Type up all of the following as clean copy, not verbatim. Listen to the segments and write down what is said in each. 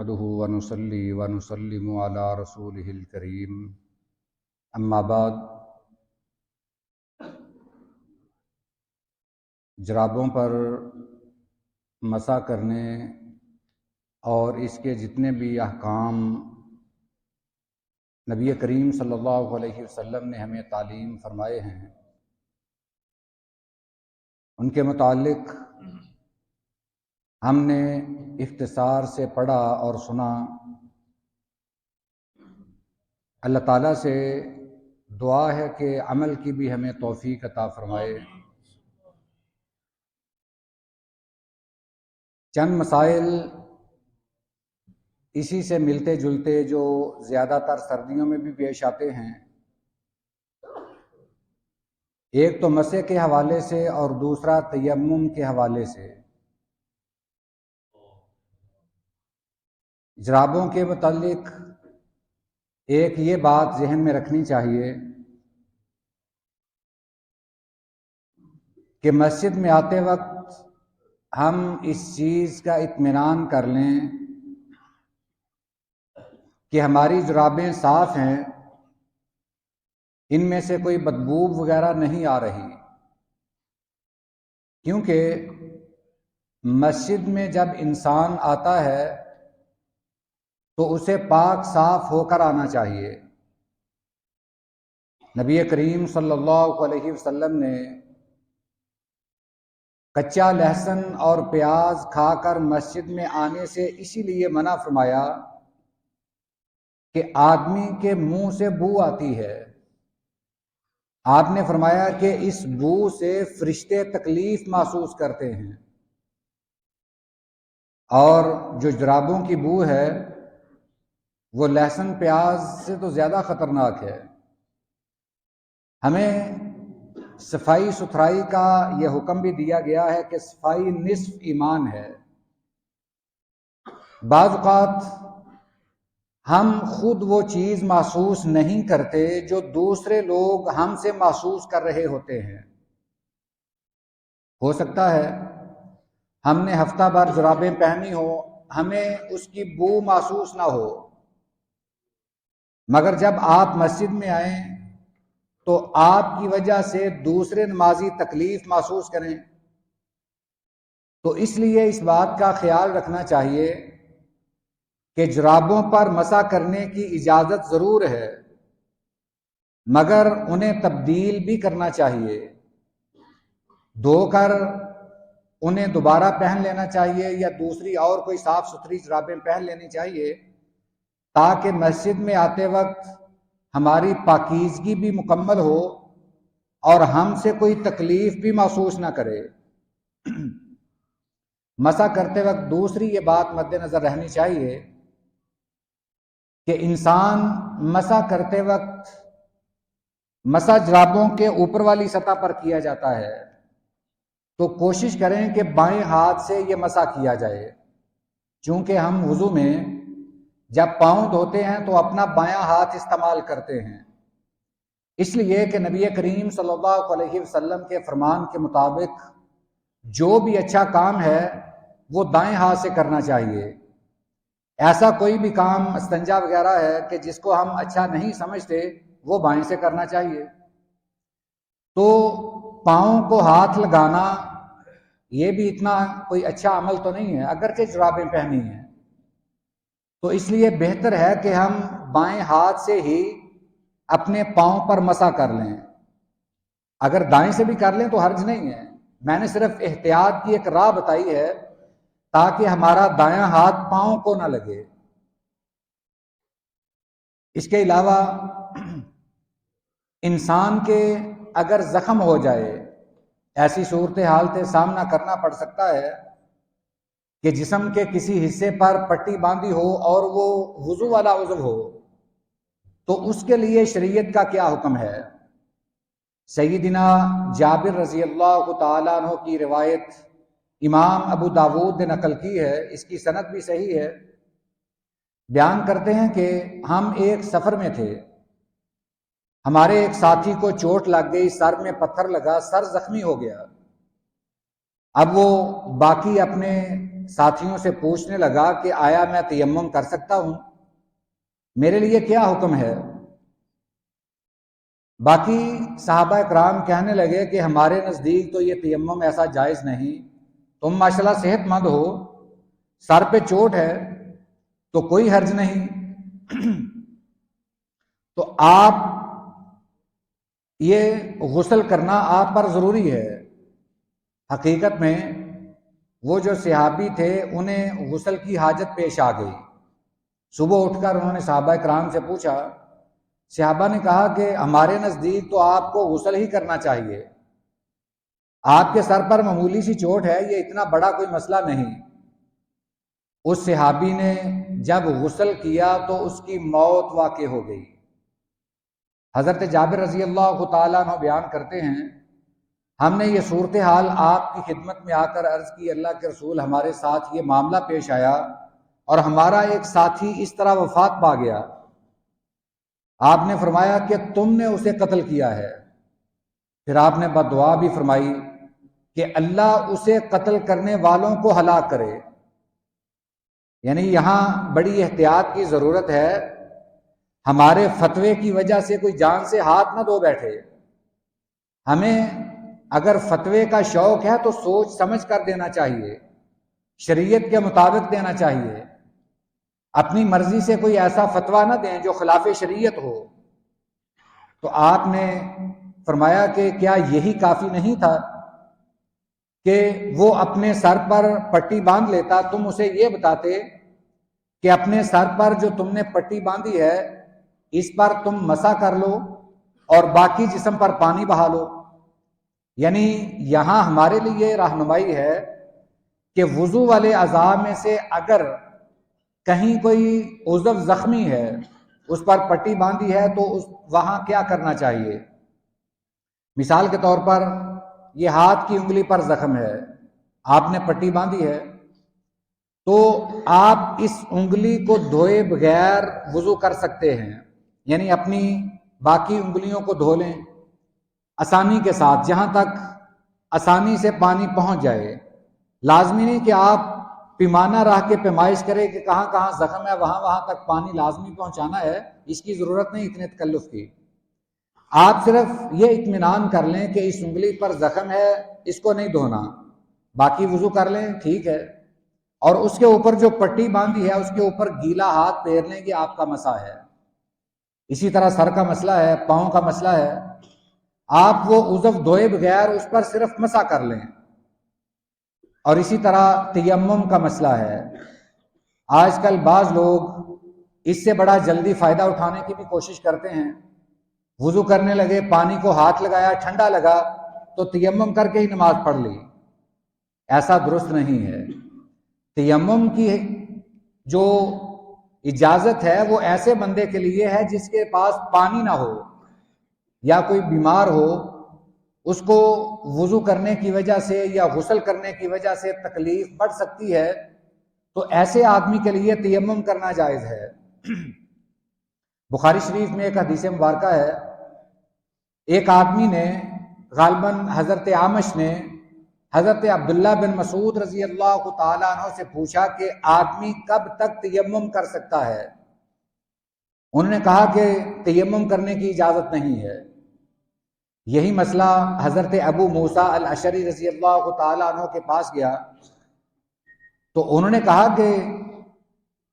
نحمده ونصلي ونسلم على رسوله الكريم اما بعد۔ جرابوں پر مسح کرنے اور اس کے جتنے بھی احکام نبی کریم صلی اللہ علیہ وسلم نے ہمیں تعلیم فرمائے ہیں، ان کے متعلق ہم نے اختصار سے پڑھا اور سنا۔ اللہ تعالیٰ سے دعا ہے کہ عمل کی بھی ہمیں توفیق عطا فرمائے۔ چند مسائل اسی سے ملتے جلتے جو زیادہ تر سردیوں میں بھی پیش آتے ہیں، ایک تو مسح کے حوالے سے اور دوسرا تیمم کے حوالے سے۔ جرابوں کے متعلق ایک یہ بات ذہن میں رکھنی چاہیے کہ مسجد میں آتے وقت ہم اس چیز کا اطمینان کر لیں کہ ہماری جرابیں صاف ہیں، ان میں سے کوئی بدبو وغیرہ نہیں آ رہی، کیونکہ مسجد میں جب انسان آتا ہے تو اسے پاک صاف ہو کر آنا چاہیے۔ نبی کریم صلی اللہ علیہ وسلم نے کچا لہسن اور پیاز کھا کر مسجد میں آنے سے اسی لیے منع فرمایا کہ آدمی کے منہ سے بو آتی ہے۔ آپ نے فرمایا کہ اس بو سے فرشتے تکلیف محسوس کرتے ہیں، اور جو جرابوں کی بو ہے وہ لہسن پیاز سے تو زیادہ خطرناک ہے۔ ہمیں صفائی ستھرائی کا یہ حکم بھی دیا گیا ہے کہ صفائی نصف ایمان ہے۔ بعض اوقات ہم خود وہ چیز محسوس نہیں کرتے جو دوسرے لوگ ہم سے محسوس کر رہے ہوتے ہیں۔ ہو سکتا ہے ہم نے ہفتہ بھر جرابیں پہنی ہو، ہمیں اس کی بو محسوس نہ ہو، مگر جب آپ مسجد میں آئیں تو آپ کی وجہ سے دوسرے نمازی تکلیف محسوس کریں، تو اس لیے اس بات کا خیال رکھنا چاہیے کہ جرابوں پر مسح کرنے کی اجازت ضرور ہے، مگر انہیں تبدیل بھی کرنا چاہیے، دھو کر انہیں دوبارہ پہن لینا چاہیے یا دوسری اور کوئی صاف ستھری جرابیں پہن لینی چاہیے، تاکہ مسجد میں آتے وقت ہماری پاکیزگی بھی مکمل ہو اور ہم سے کوئی تکلیف بھی محسوس نہ کرے۔ مسح کرتے وقت دوسری یہ بات مد نظر رہنی چاہیے کہ انسان مسح کرتے وقت مسح جرابوں کے اوپر والی سطح پر کیا جاتا ہے، تو کوشش کریں کہ بائیں ہاتھ سے یہ مسح کیا جائے، چونکہ ہم وضو میں جب پاؤں دھوتے ہیں تو اپنا بایاں ہاتھ استعمال کرتے ہیں، اس لیے کہ نبی کریم صلی اللہ علیہ وسلم کے فرمان کے مطابق جو بھی اچھا کام ہے وہ دائیں ہاتھ سے کرنا چاہیے۔ ایسا کوئی بھی کام استنجا وغیرہ ہے کہ جس کو ہم اچھا نہیں سمجھتے، وہ بائیں سے کرنا چاہیے۔ تو پاؤں کو ہاتھ لگانا یہ بھی اتنا کوئی اچھا عمل تو نہیں ہے، اگرچہ جرابیں پہنی ہیں، تو اس لیے بہتر ہے کہ ہم بائیں ہاتھ سے ہی اپنے پاؤں پر مسح کر لیں۔ اگر دائیں سے بھی کر لیں تو حرج نہیں ہے، میں نے صرف احتیاط کی ایک راہ بتائی ہے تاکہ ہمارا دایاں ہاتھ پاؤں کو نہ لگے۔ اس کے علاوہ انسان کے اگر زخم ہو جائے، ایسی صورتحال سے سامنا کرنا پڑ سکتا ہے کہ جسم کے کسی حصے پر پٹی باندھی ہو اور وہ وضو والا عضو ہو، تو اس کے لیے شریعت کا کیا حکم ہے؟ سیدنا جابر رضی اللہ تعالیٰ عنہ کی روایت امام ابو داود نے نقل کی ہے، اس کی سند بھی صحیح ہے۔ بیان کرتے ہیں کہ ہم ایک سفر میں تھے، ہمارے ایک ساتھی کو چوٹ لگ گئی، سر میں پتھر لگا، سر زخمی ہو گیا۔ اب وہ باقی اپنے ساتھیوں سے پوچھنے لگا کہ آیا میں تیمم کر سکتا ہوں، میرے لیے کیا حکم ہے؟ باقی صحابہ کرام کہنے لگے کہ ہمارے نزدیک تو یہ تیمم ایسا جائز نہیں، تم ماشاءاللہ صحت مند ہو، سر پہ چوٹ ہے تو کوئی حرج نہیں، تو آپ یہ غسل کرنا آپ پر ضروری ہے۔ حقیقت میں وہ جو صحابی تھے انہیں غسل کی حاجت پیش آ گئی۔ صبح اٹھ کر انہوں نے صحابہ کرام سے پوچھا، صحابہ نے کہا کہ ہمارے نزدیک تو آپ کو غسل ہی کرنا چاہیے، آپ کے سر پر معمولی سی چوٹ ہے، یہ اتنا بڑا کوئی مسئلہ نہیں۔ اس صحابی نے جب غسل کیا تو اس کی موت واقع ہو گئی۔ حضرت جابر رضی اللہ تعالیٰ عنہ بیان کرتے ہیں، ہم نے یہ صورتحال آپ کی خدمت میں آ کر عرض کی، اللہ کے رسول ہمارے ساتھ یہ معاملہ پیش آیا اور ہمارا ایک ساتھی اس طرح وفات پا گیا۔ آپ نے فرمایا کہ تم نے اسے قتل کیا ہے۔ پھر آپ نے بددعا بھی فرمائی کہ اللہ اسے قتل کرنے والوں کو ہلاک کرے۔ یعنی یہاں بڑی احتیاط کی ضرورت ہے، ہمارے فتوے کی وجہ سے کوئی جان سے ہاتھ نہ دھو بیٹھے۔ ہمیں اگر فتوے کا شوق ہے تو سوچ سمجھ کر دینا چاہیے، شریعت کے مطابق دینا چاہیے، اپنی مرضی سے کوئی ایسا فتویٰ نہ دیں جو خلاف شریعت ہو۔ تو آپ نے فرمایا کہ کیا یہی کافی نہیں تھا کہ وہ اپنے سر پر پٹی باندھ لیتا؟ تم اسے یہ بتاتے کہ اپنے سر پر جو تم نے پٹی باندھی ہے اس پر تم مسح کر لو اور باقی جسم پر پانی بہا لو۔ یعنی یہاں ہمارے لیے رہنمائی ہے کہ وضو والے اعضاء میں سے اگر کہیں کوئی عضو زخمی ہے، اس پر پٹی باندھی ہے، تو وہاں کیا کرنا چاہیے۔ مثال کے طور پر یہ ہاتھ کی انگلی پر زخم ہے، آپ نے پٹی باندھی ہے، تو آپ اس انگلی کو دھوئے بغیر وضو کر سکتے ہیں، یعنی اپنی باقی انگلیوں کو دھو لیں آسانی کے ساتھ، جہاں تک آسانی سے پانی پہنچ جائے۔ لازمی نہیں کہ آپ پیمانہ رکھ کے پیمائش کرے کہ کہاں کہاں زخم ہے وہاں تک پانی لازمی پہنچانا ہے، اس کی ضرورت نہیں اتنے تکلف کی۔ آپ صرف یہ اطمینان کر لیں کہ اس انگلی پر زخم ہے، اس کو نہیں دھونا، باقی وضو کر لیں، ٹھیک ہے، اور اس کے اوپر جو پٹی باندھی ہے اس کے اوپر گیلا ہاتھ پھیر لیں کہ آپ کا مسح ہے۔ اسی طرح سر کا مسئلہ ہے، پاؤں کا مسئلہ ہے، آپ وہ عضو دھوئے بغیر اس پر صرف مسح کر لیں۔ اور اسی طرح تیمم کا مسئلہ ہے، آج کل بعض لوگ اس سے بڑا جلدی فائدہ اٹھانے کی بھی کوشش کرتے ہیں، وضو کرنے لگے، پانی کو ہاتھ لگایا، ٹھنڈا لگا تو تیمم کر کے ہی نماز پڑھ لی۔ ایسا درست نہیں ہے۔ تیمم کی جو اجازت ہے وہ ایسے بندے کے لیے ہے جس کے پاس پانی نہ ہو یا کوئی بیمار ہو، اس کو وضو کرنے کی وجہ سے یا غسل کرنے کی وجہ سے تکلیف بڑھ سکتی ہے، تو ایسے آدمی کے لیے تیمم کرنا جائز ہے۔ بخاری شریف میں ایک حدیث مبارکہ ہے، ایک آدمی نے، غالباً حضرت عامش نے، حضرت عبداللہ بن مسعود رضی اللہ تعالیٰ عنہ سے پوچھا کہ آدمی کب تک تیمم کر سکتا ہے؟ انہوں نے کہا کہ تیمم کرنے کی اجازت نہیں ہے۔ یہی مسئلہ حضرت ابو موسیٰ الاشعری رضی اللہ تعالیٰ عنہ کے پاس گیا تو انہوں نے کہا کہ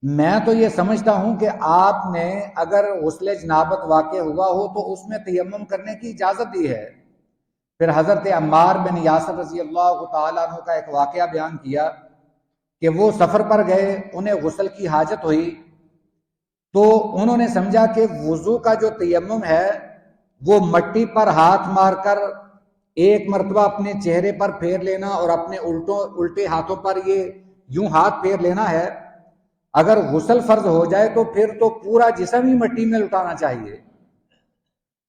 میں تو یہ سمجھتا ہوں کہ آپ نے اگر غسل جنابت واقع ہوا ہو تو اس میں تیمم کرنے کی اجازت دی ہے۔ پھر حضرت عمار بن یاسر رضی اللہ تعالیٰ عنہ کا ایک واقعہ بیان کیا کہ وہ سفر پر گئے، انہیں غسل کی حاجت ہوئی تو انہوں نے سمجھا کہ وضو کا جو تیمم ہے وہ مٹی پر ہاتھ مار کر ایک مرتبہ اپنے چہرے پر پھیر لینا اور اپنے الٹے ہاتھوں پر یہ یوں ہاتھ پھیر لینا ہے۔ اگر غسل فرض ہو جائے تو پھر تو پورا جسم ہی مٹی میں لٹانا چاہیے۔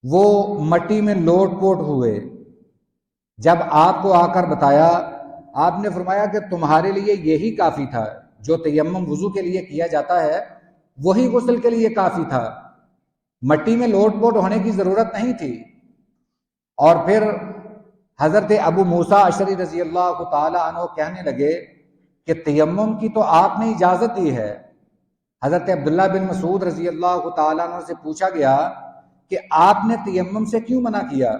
وہ مٹی میں لوٹ پوٹ ہوئے، جب آپ کو آ کر بتایا، آپ نے فرمایا کہ تمہارے لیے یہی کافی تھا، جو تیمم وضو کے لیے کیا جاتا ہے وہی غسل کے لیے کافی تھا، مٹی میں لوٹ پوٹ ہونے کی ضرورت نہیں تھی۔ اور پھر حضرت ابو موسیٰ اشعری رضی اللہ تعالی عنہ کہنے لگے کہ تیمم کی تو آپ نے اجازت دی ہے۔ حضرت عبداللہ بن مسعود رضی اللہ تعالیٰ عنہ سے پوچھا گیا کہ آپ نے تیمم سے کیوں منع کیا؟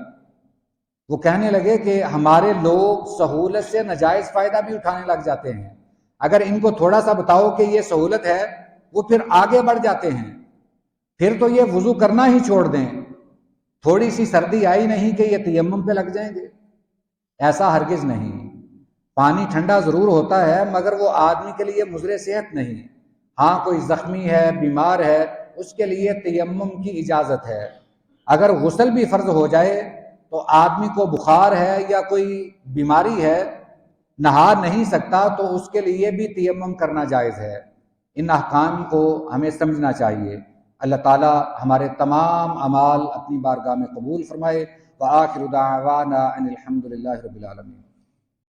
وہ کہنے لگے کہ ہمارے لوگ سہولت سے ناجائز فائدہ بھی اٹھانے لگ جاتے ہیں، اگر ان کو تھوڑا سا بتاؤ کہ یہ سہولت ہے وہ پھر آگے بڑھ جاتے ہیں، پھر تو یہ وضو کرنا ہی چھوڑ دیں، تھوڑی سی سردی آئی نہیں کہ یہ تیمم پہ لگ جائیں گے۔ ایسا ہرگز نہیں، پانی ٹھنڈا ضرور ہوتا ہے مگر وہ آدمی کے لیے مضر صحت نہیں۔ ہاں کوئی زخمی ہے، بیمار ہے، اس کے لیے تیمم کی اجازت ہے۔ اگر غسل بھی فرض ہو جائے تو آدمی کو بخار ہے یا کوئی بیماری ہے، نہا نہیں سکتا، تو اس کے لیے بھی تیمم کرنا جائز ہے۔ ان احکام کو ہمیں سمجھنا چاہیے۔ اللہ تعالی ہمارے تمام اعمال اپنی بارگاہ میں قبول فرمائے۔ وآخر دعوانا ان الحمد للہ رب العالمین۔